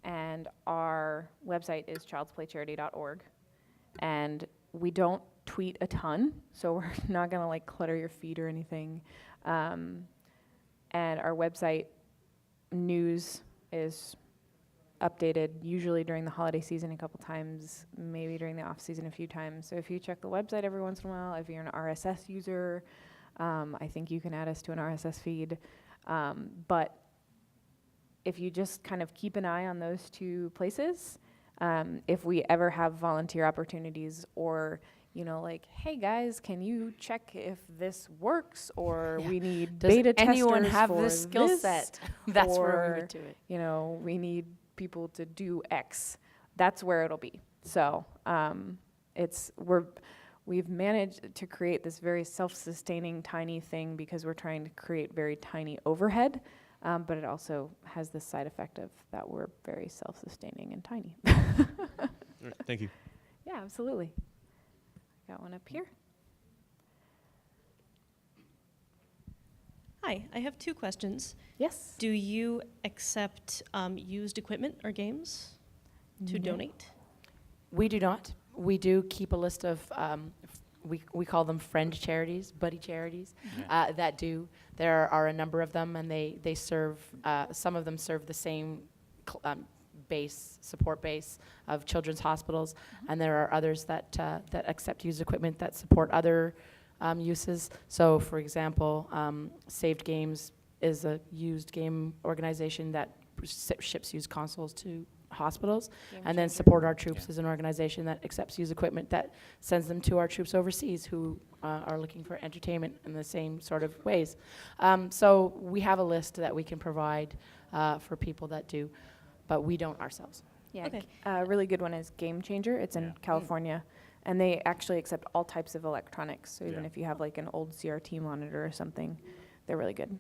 and our website is childsplaycharity.org. And we don't tweet a ton, so we're not gonna like clutter your feed or anything. And our website news is updated usually during the holiday season a couple times, maybe during the off season a few times. So if you check the website every once in a while, if you're an RSS user, I think you can add us to an RSS feed. But if you just kind of keep an eye on those two places, if we ever have volunteer opportunities or, you know, like, hey guys, can you check if this works, or Yeah. we need Does beta anyone testers have for this skill this, set? That's where we or, would do it. you know, we need people to do X. That's where it'll be. So we've managed to create this very self-sustaining tiny thing because we're trying to create very tiny overhead, but it also has this side effect of that we're very self-sustaining and tiny. All right, thank you. Yeah, absolutely. Got one up here. Hi, I have 2 questions. Yes. Do you accept used equipment or games to No. donate? We do not. We do keep a list of, we call them friend charities, buddy charities, that do. There are a number of them, and they serve, some of them serve the same support base of children's hospitals, and there are others that accept used equipment that support other uses. So, for example, Saved Games is a used game organization that ships used consoles to hospitals, and then Support Our Troops is an organization that accepts used equipment that sends them to our troops overseas who are looking for entertainment in the same sort of ways. So we have a list that we can provide for people that do, but we don't ourselves. Yeah, Okay. a really good one is Game Changer. It's in Yeah. California, and they actually accept all types of electronics. So even Yeah. if you have like an old CRT monitor or something, they're really good.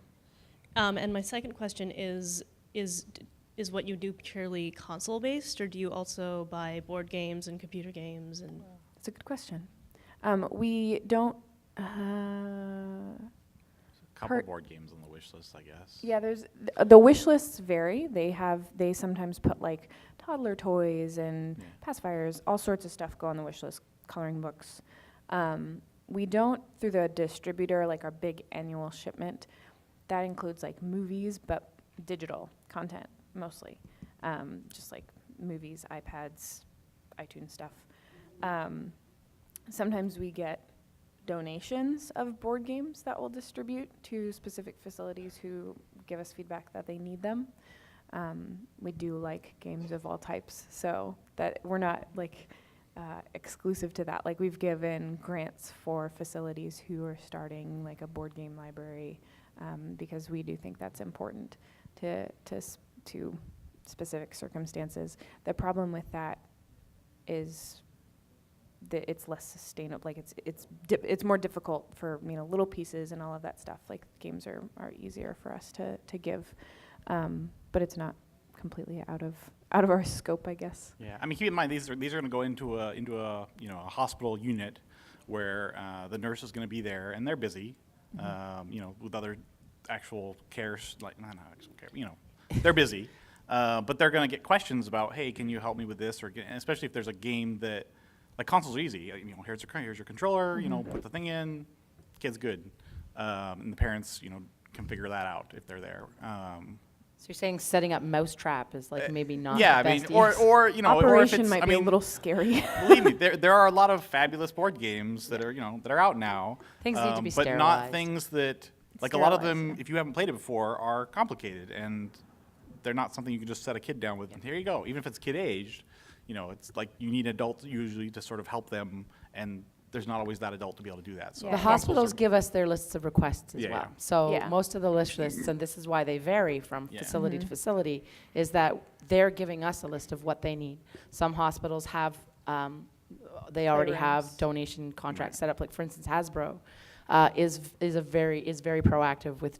And my second question is what you do purely console-based, or do you also buy board games and computer games? And It's a good question. We don't. Couple Kurt- board games on the wish list, I guess. Yeah, there's the wish lists vary. They sometimes put like toddler toys and Yeah. pacifiers, all sorts of stuff go on the wish list. Coloring books. We don't through the distributor, like our big annual shipment. That includes like movies, but digital content mostly, just like movies, iPads, iTunes stuff. Sometimes we get donations of board games that we'll distribute to specific facilities who give us feedback that they need them. We do like games of all types, so that we're not like exclusive to that. Like we've given grants for facilities who are starting like a board game library, because we do think that's important to specific circumstances. The problem with that is that it's less sustainable. Like it's more difficult for little pieces and all of that stuff. Like games are easier for us to give, but it's not completely out of our scope, I guess. Yeah, I mean, keep in mind these are going to go into a a hospital unit where the nurse is going to be there and they're busy, with other actual cares, like not actual care, they're busy, but they're going to get questions about, hey, can you help me with this, or and especially if there's a game that, like consoles are easy, here's your controller, put the thing in, kid's good, and the parents can figure that out if they're there. So you're saying setting up Mousetrap is like maybe not Yeah, the I mean, best or use. or if Operation it's, might be a little scary. Believe me, there are a lot of fabulous board games that are that are out now. Things need to be but not sterilized. things that, like a lot of Sterilized, them, if you haven't played it before, are complicated and they're not something you can just set a kid down with. And here you go. Even if it's kid aged, it's like you need adults usually to sort of help them and there's not always that adult to be able to do that. So Yeah. The hospitals give us their lists of requests as Yeah, well. yeah. So Yeah. most of the list lists, and this is why they vary from Yeah. facility Mm-hmm. to facility, is that they're giving us a list of what they need. Some hospitals have, they already have Playrooms. donation contracts set up. Like for instance, Hasbro is very proactive with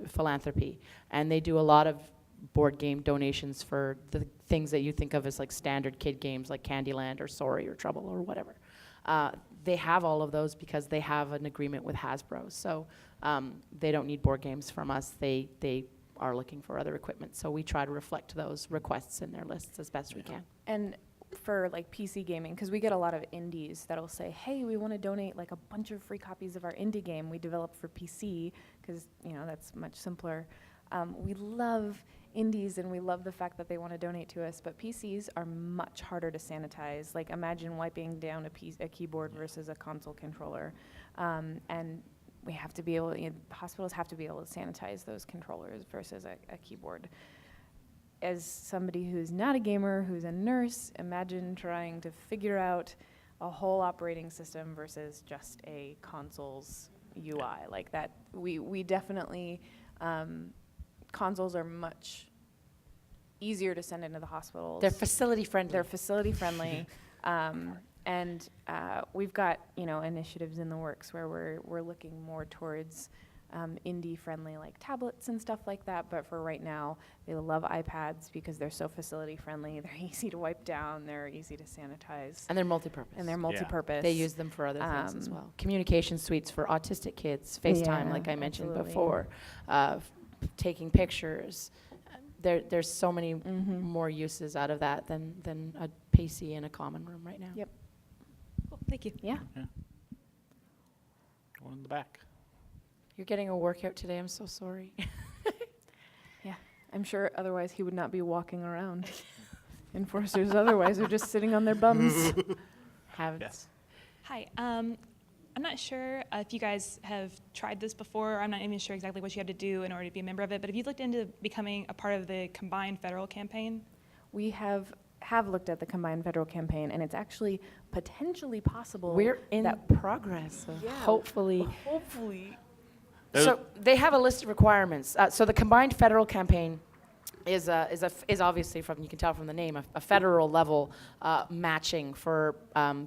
philanthropy, and they do a lot of board game donations for the things that you think of as like standard kid games like Candyland or Sorry or Trouble or whatever. They have all of those because they have an agreement with Hasbro. So they don't need board games from us. They are looking for other equipment. So we try to reflect those requests in their lists as best we can. And for like PC gaming, because we get a lot of indies that'll say, hey, we want to donate like a bunch of free copies of our indie game we developed for PC, because, you know, that's much simpler. We love indies and we love the fact that they want to donate to us, but PCs are much harder to sanitize. Like imagine wiping down a keyboard versus a console controller. And we have to be able, hospitals have to be able to sanitize those controllers versus a keyboard. As somebody who's not a gamer, who's a nurse, imagine trying to figure out a whole operating system versus just a console's UI. Like that, we definitely, consoles are much easier to send into the hospitals. They're facility friendly. They're facility friendly. And we've got, initiatives in the works where we're looking more towards indie-friendly, like tablets and stuff like that. But for right now, they love iPads because they're so facility-friendly. They're easy to wipe down. They're easy to sanitize. And they're multi-purpose. And they're multi-purpose. They use them for other things as Um, well. Communication suites for autistic kids, FaceTime, Yeah, like I mentioned absolutely. before, taking pictures. There's so many Mhm. more uses out of that than a PC in a common room right now. Yep. Cool, thank you. Yeah. One in the back. You're getting a workout today. I'm so sorry. I'm sure otherwise he would not be walking around. Enforcers otherwise are just sitting on their bums. Habits. Yes. Hi. I'm not sure if you guys have tried this before. I'm not even sure exactly what you have to do in order to be a member of it. But have you looked into becoming a part of the combined federal campaign? We have looked at the combined federal campaign, and it's actually potentially possible. We're in that progress. So Yeah. hopefully. There's- So they have a list of requirements. So the combined federal campaign is obviously, from you can tell from the name, a federal level matching for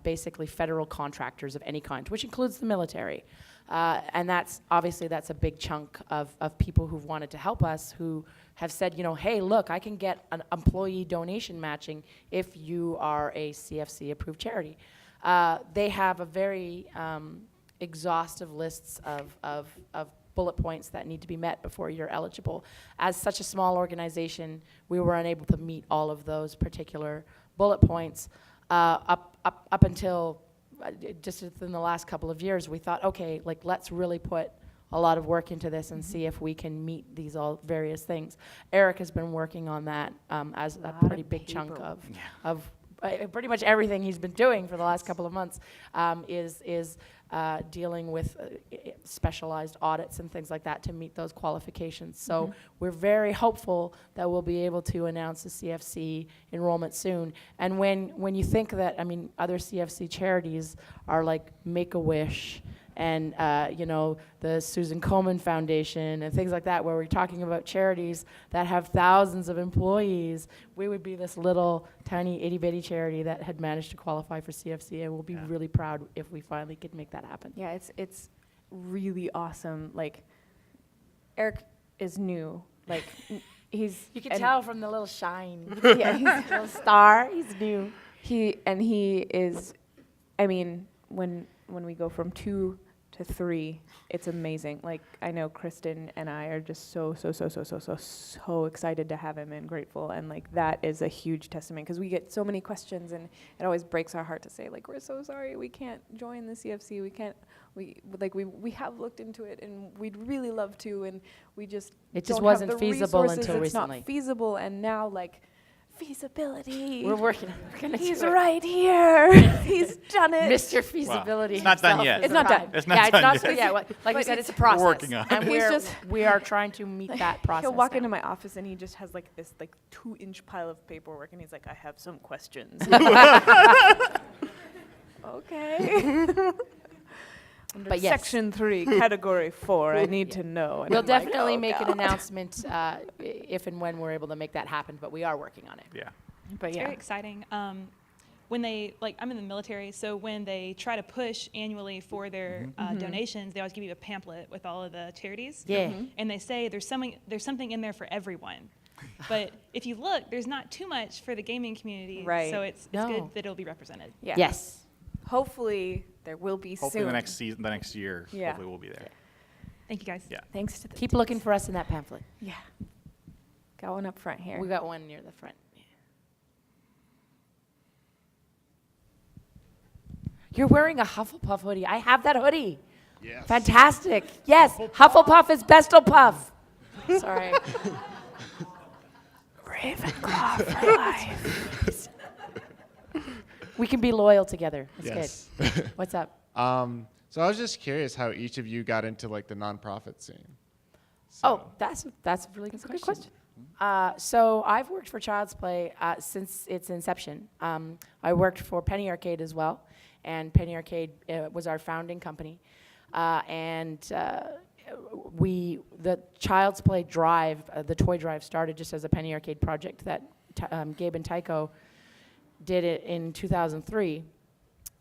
basically federal contractors of any kind, which includes the military. And that's a big chunk of people who've wanted to help us, who have said, hey, look, I can get an employee donation matching if you are a CFC approved charity. They have a very exhaustive lists of bullet points that need to be met before you're eligible. As such a small organization, we were unable to meet all of those particular bullet points up until just within the last couple of years. We thought, okay, let's really put a lot of work into this and see if we can meet these all various things. Eric has been working on that as a pretty big chunk of pretty much everything he's been doing for the last couple of months is dealing with specialized audits and things like that to meet those qualifications. So we're very hopeful that we'll be able to announce the CFC enrollment soon. And when you think that, other CFC charities are like Make-A-Wish and the Susan Komen Foundation and things like that, where we're talking about charities that have thousands of employees, we would be this little tiny itty-bitty charity that had managed to qualify for CFC, and we'll be really proud if we finally could make that happen. Yeah, it's really awesome. Like, Eric is new. Like, he's You can tell from the little shine. yeah, he's Little star, he's new. he is. When we go from 2 to 3, it's amazing. Like, I know Kristen and I are just so excited to have him and grateful, and like that is a huge testament, because we get so many questions, and it always breaks our heart to say, like, we're so sorry we can't join the CFC. We have looked into it, and we'd really love to, and we just It just don't have wasn't the feasible resources. until it's recently. not feasible, and now like feasibility. We're working. He's right here. He's done it. Mr. Feasibility. it's not done himself yet. is It's not arrived. done. It's not Yeah, done it's not. yet. Yeah, like we But said, it's a it's- process. working on And it. we are trying to meet that process. He'll walk now. into my office and he just has like this 2-inch pile of paperwork, and he's like, I have some questions. Okay. But yes. Section 3, Category 4, I need to know. And We'll I'm like, definitely oh, make an God. announcement if and when we're able to make that happen, but we are working on it. Yeah. But It's yeah. very exciting. When they, like, I'm in the military, so when they try to push annually for their donations, they always give you a pamphlet with all of the charities. Yeah. And they say there's something in there for everyone. But if you look, there's not too much for the gaming community. Right. So it's No. good that it'll be represented. Yeah. Yes. Hopefully there will be Hopefully soon. the next season, the next year, Yeah. hopefully we'll be there. Thank you, guys. Yeah. Thanks to the Keep looking for us in that pamphlet. Yeah. Got one up front here. We got one near the front. You're wearing a Hufflepuff hoodie. I have that hoodie. Yes. Fantastic. Yes, Hufflepuff is Bestelpuff. Sorry. Ravenclaw for life. We can be loyal together. That's good. What's up? So I was just curious how each of you got into like the nonprofit scene. Oh, that's a really good question. So I've worked for Child's Play since its inception. I worked for Penny Arcade as well, and Penny Arcade was our founding company. The Child's Play drive, the toy drive, started just as a Penny Arcade project that Gabe and Tycho did it in 2003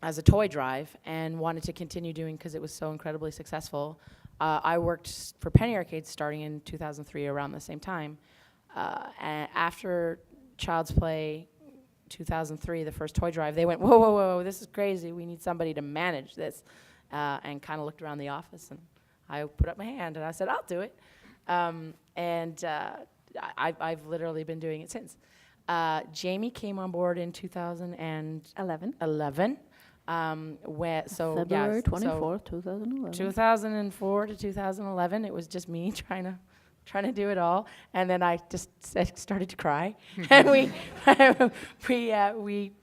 as a toy drive and wanted to continue doing because it was so incredibly successful. I worked for Penny Arcade starting in 2003 around the same time. And after Child's Play 2003, the first toy drive, they went, whoa, whoa, whoa, this is crazy. We need somebody to manage this. And kind of looked around the office, and I put up my hand, and I said, I'll do it. I've literally been doing it since. Jamie came on board in 2011. February 24th, 2011. 2004 to 2011, it was just me trying to do it all, and then I just started to cry, and we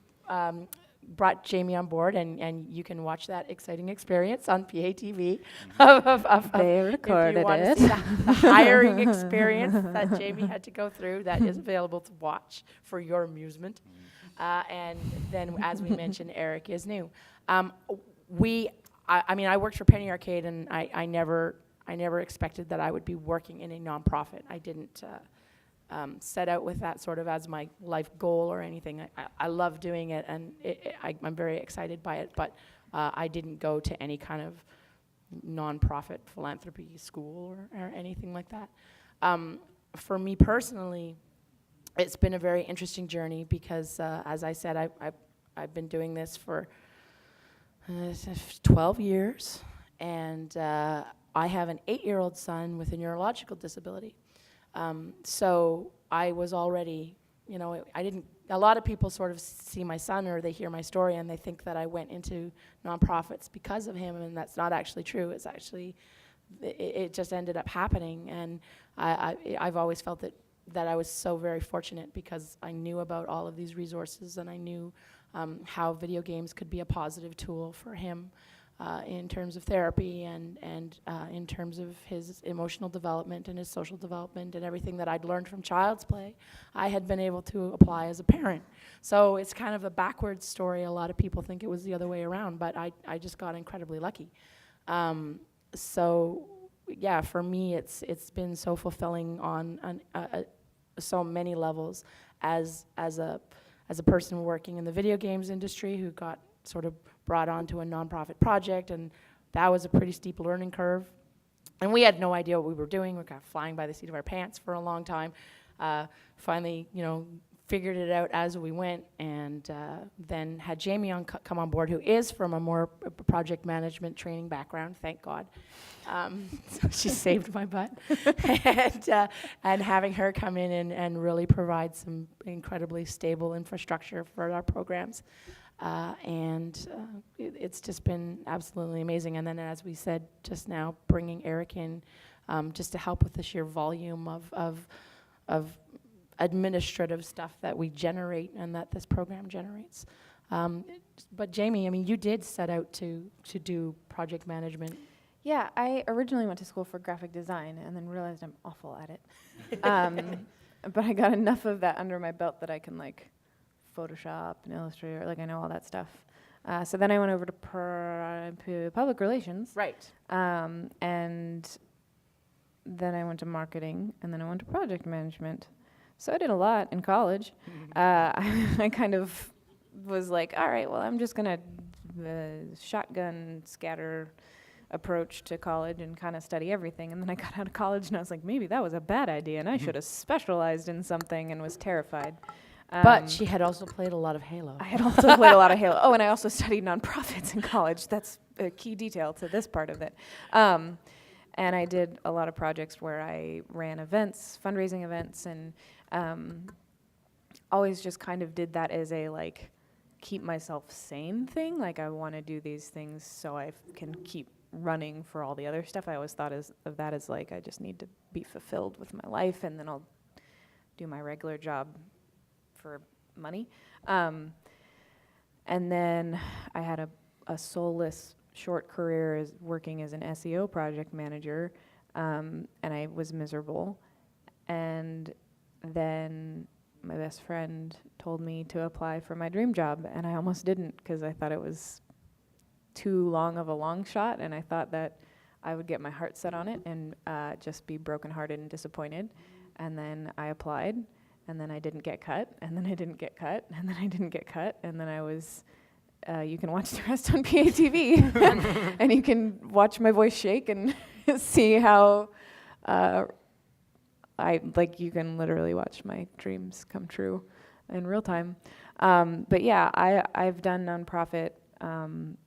brought Jamie on board, and you can watch that exciting experience on PATV. They recorded if you want to it. see the hiring experience that Jamie had to go through, that is available to watch for your amusement. And then, as we mentioned, Eric is new. I worked for Penny Arcade, and I never expected that I would be working in a nonprofit. I didn't set out with that sort of as my life goal or anything. I love doing it, and I'm very excited by it, but I didn't go to any kind of nonprofit philanthropy school or anything like that. For me personally, it's been a very interesting journey because, as I said, I've been doing this for 12 years, and I have an 8-year-old son with a neurological disability. So I was already, a lot of people sort of see my son or they hear my story and they think that I went into nonprofits because of him, and that's not actually true. It's actually, it just ended up happening, and I've always felt that I was so very fortunate because I knew about all of these resources, and I knew how video games could be a positive tool for him. In terms of therapy and in terms of his emotional development and his social development and everything that I'd learned from Child's Play, I had been able to apply as a parent. So it's kind of a backwards story. A lot of people think it was the other way around, but I just got incredibly lucky. So yeah, for me, it's been so fulfilling on so many levels as a person working in the video games industry who got sort of brought onto a nonprofit project, and that was a pretty steep learning curve. And we had no idea what we were doing. We were kind of flying by the seat of our pants for a long time. Finally, figured it out as we went, and then had Jamie come on board, who is from a more project management training background, thank God. So she saved my butt. And having her come in and really provide some incredibly stable infrastructure for our programs. It's just been absolutely amazing. And then, as we said just now, bringing Eric in just to help with the sheer volume of administrative stuff that we generate and that this program generates. But Jamie, you did set out to do project management. Yeah, I originally went to school for graphic design and then realized I'm awful at it. But I got enough of that under my belt that I can Photoshop and Illustrator, I know all that stuff. So then I went over to public relations. Right. And then I went to marketing, and then I went to project management. So I did a lot in college. I kind of was like, all right, well, I'm just going to shotgun scatter approach to college and kind of study everything. And then I got out of college, and I was like, maybe that was a bad idea, and I should have specialized in something, and was terrified. But she had also played a lot of Halo. I had also played a lot of Halo. Oh, and I also studied nonprofits in college. That's a key detail to this part of it. And I did a lot of projects where I ran events, fundraising events, and always just kind of did that as a, like, keep myself sane thing. Like, I want to do these things so I can keep running for all the other stuff. I always thought of that as, like, I just need to be fulfilled with my life, and then I'll do my regular job for money. And then I had a soulless short career as working as an SEO project manager, and I was miserable. And then my best friend told me to apply for my dream job, and I almost didn't because I thought it was too long of a long shot, and I thought that I would get my heart set on it and just be brokenhearted and disappointed. And then I applied, and then I didn't get cut, and then I didn't get cut, and then I didn't get cut, and then I was, you can watch the rest on PATV, and you can watch my voice shake and see how, you can literally watch my dreams come true in real time. But yeah, I've done nonprofit,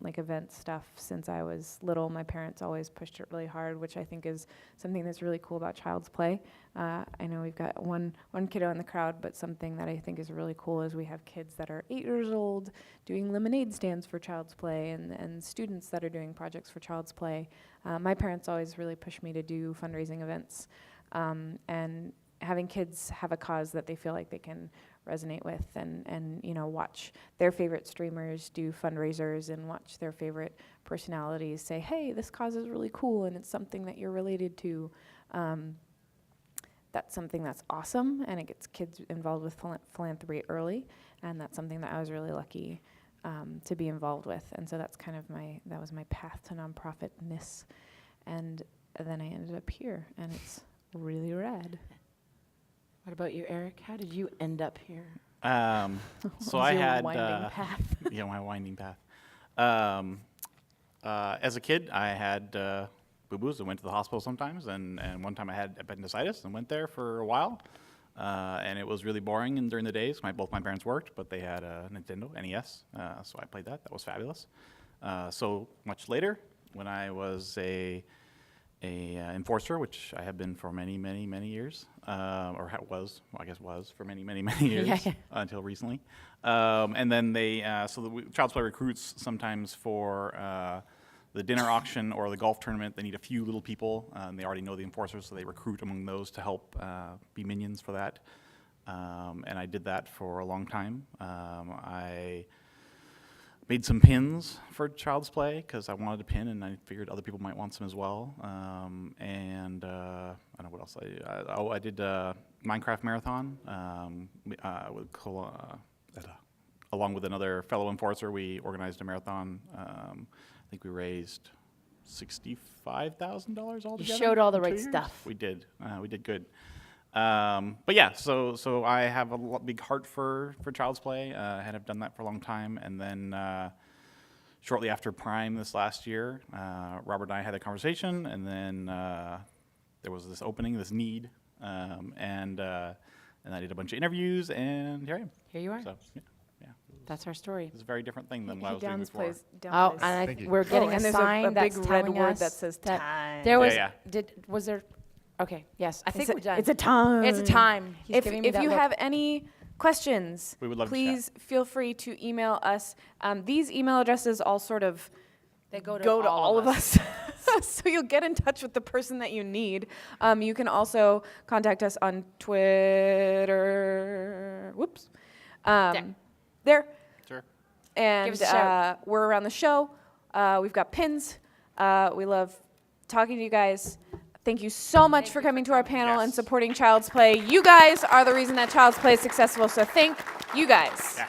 like event stuff since I was little. My parents always pushed it really hard, which I think is something that's really cool about Child's Play. I know we've got one kiddo in the crowd, but something that I think is really cool is we have kids that are 8 years old doing lemonade stands for Child's Play, and students that are doing projects for Child's Play. My parents always really pushed me to do fundraising events, and having kids have a cause that they feel like they can resonate with, and you know, watch their favorite streamers do fundraisers and watch their favorite personalities say, hey, this cause is really cool and it's something that you're related to. That's something that's awesome, and it gets kids involved with philanthropy early, and that's something that I was really lucky to be involved with. And so that's kind of that was my path to nonprofitness, and then I ended up here, and it's really rad. What about you, Eric? How did you end up here? So I had winding path. yeah, my winding path. As a kid, I had boo-boos and went to the hospital sometimes, and one time I had appendicitis and went there for a while, and it was really boring. And during the days, both my parents worked, but they had a Nintendo NES, so I played that. That was fabulous. So much later, when I was a enforcer, which I have been for many, many, many years, was for many, many, many years until recently. And then Child's Play recruits sometimes for the dinner auction or the golf tournament. They need a few little people, and they already know the enforcers, so they recruit among those to help be minions for that. And I did that for a long time. I made some pins for Child's Play because I wanted a pin, and I figured other people might want some as well. And I don't know what else I did a Minecraft marathon along with another fellow enforcer. We organized a marathon. I think we raised $65,000 altogether. You showed all the in 2 right years. stuff. We did. We did good. But yeah, so I have a big heart for Child's Play, and have done that for a long time. And then shortly after Prime this last year, Robert and I had a conversation, and then there was this opening, this need, and I did a bunch of interviews, and here I am. Here you are. So yeah. That's our story. It's a very different thing than what I was doing before. Oh, and we're getting a and there's sign a that's big red telling word us that says time. There was, Yeah. was there, okay, yes, I think It's we're done. It's a time. It's a time. He's If giving me that you look. have any questions, We would love to please feel free to email us. These email addresses all sort of They go to all of us. So you'll get in touch with the person that you need. You can also contact us on Twitter. Whoops. There. Sure. And Give us a shout. we're around the show. We've got pins. We love talking to you guys. Thank you so much for coming to our panel and supporting Child's Play. You guys are the reason that Child's Play is successful, so thank you guys. Yeah.